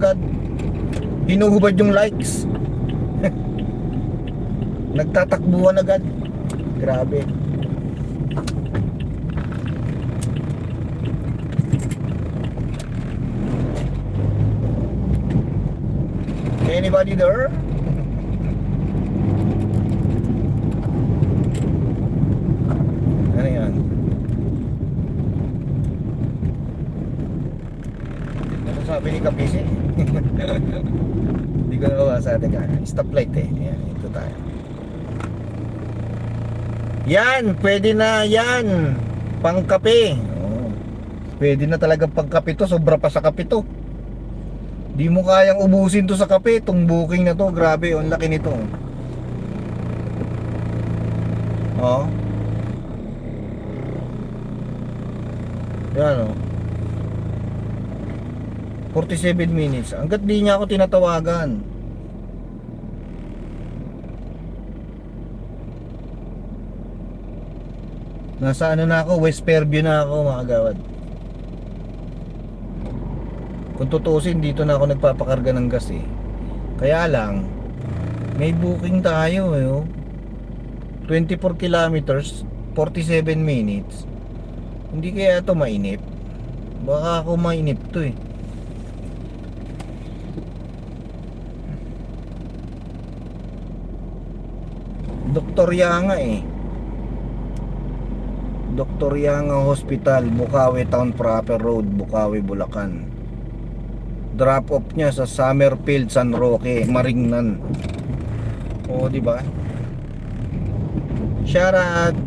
agad. Hinuhubad yung likes. Nagtatakbuhan agad. Grabe. Anybody there? Ano yan? Ano sabi ni Kapisi? Hindi ko nakuha sa atin ka. Stoplight eh. Ayan, ito tayo. Yan, pwede na yan. Pangkape. Oh, pwede na talaga pangkape to. Sobra pa sa kape to. Di mo kayang ubusin to sa kape. Itong booking na to. Grabe, ang laki nito. Oh. Yan oh. 47 minutes. Hanggat di niya ako tinatawagan. Nasa ano na ako, West Fairview na ako mga kagawad. Kung tutusin, dito na ako nagpapakarga ng gas eh. Kaya lang, may booking tayo eh. 24 kilometers, 47 minutes. Hindi kaya ito mainip. Baka ako mainip to eh. Dr. Yanga eh. Dr. Yanga Hospital, Bukawi Town Proper Road, Bukawi, Bulacan. Drop off niya sa Summerfield, San Roque, Maringnan. O, di ba? Shout out.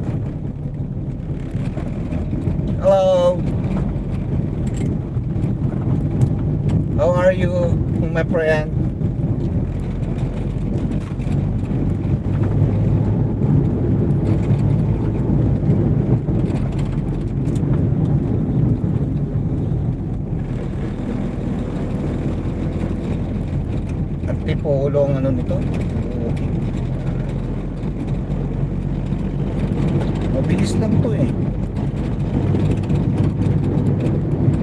Hello. How are you, my friend? Antipolo ang ano nito. Okay. Mabilis lang to eh.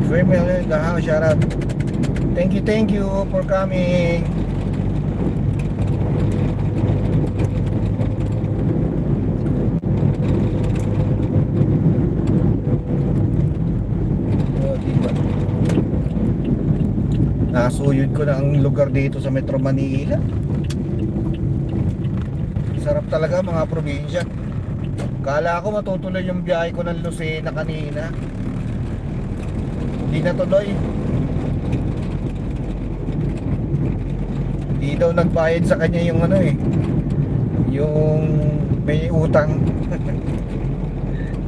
Female in the house, shout out. Thank you for coming. Oh, diba? Nasuyod ko na ang lugar dito sa Metro Manila. Sarap talaga mga probinsya. Kala ko matutuloy yung biyahe ko ng Lucena kanina. Hindi natuloy. Hindi daw nagbayad sa kanya yung ano eh, yung may utang.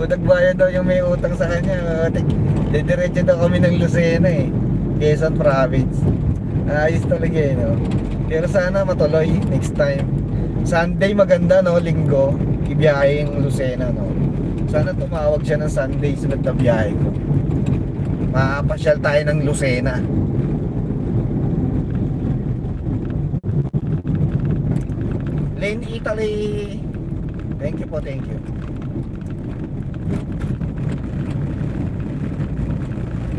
Kung nagbayad daw yung may utang sa kanya, didiretso daw kami ng Lucena eh, Quezon Province. Ayos talaga eh, no? Pero sana matuloy next time. Sunday maganda, no? Linggo ibiyahe yung Lucena, no? Sana tumawag siya ng Sunday sunod na biyahe ko. Mapasyal tayo ng Lucena. Lane Italy. Thank you po, thank you.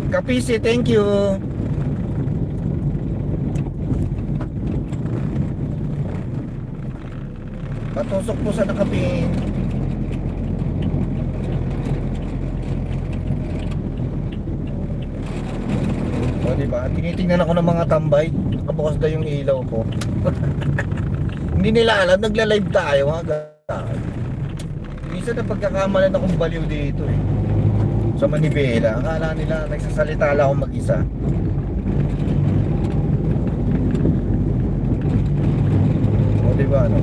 Kapisi, thank you. Patusok po sa nakapin. O diba, tinitingnan ako ng mga tambay. Nakabukas na yung ilaw ko. Hindi nila alam, nagla-live tayo mga gawad. Minsan na pagkakamalan akong baliw dito eh, sa Manibela. Akala nila nagsasalita lang akong mag-isa. O diba ano?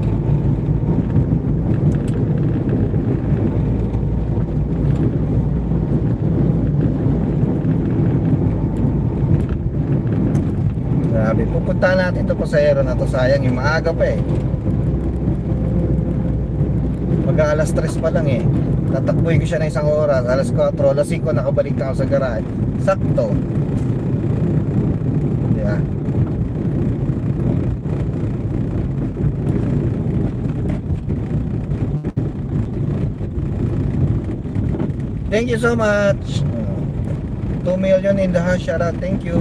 Grabe, pupunta natin ito pasahero na to. Sayang yung maaga pa eh. Mag-alas 3 pa lang eh. Tatakbuhin ko siya na isang oras. Alas 4, alas 5 nakabalik na ako sa garage. Sakto. Yeah. Thank you so much. 2 million in the house. Shout out. Thank you.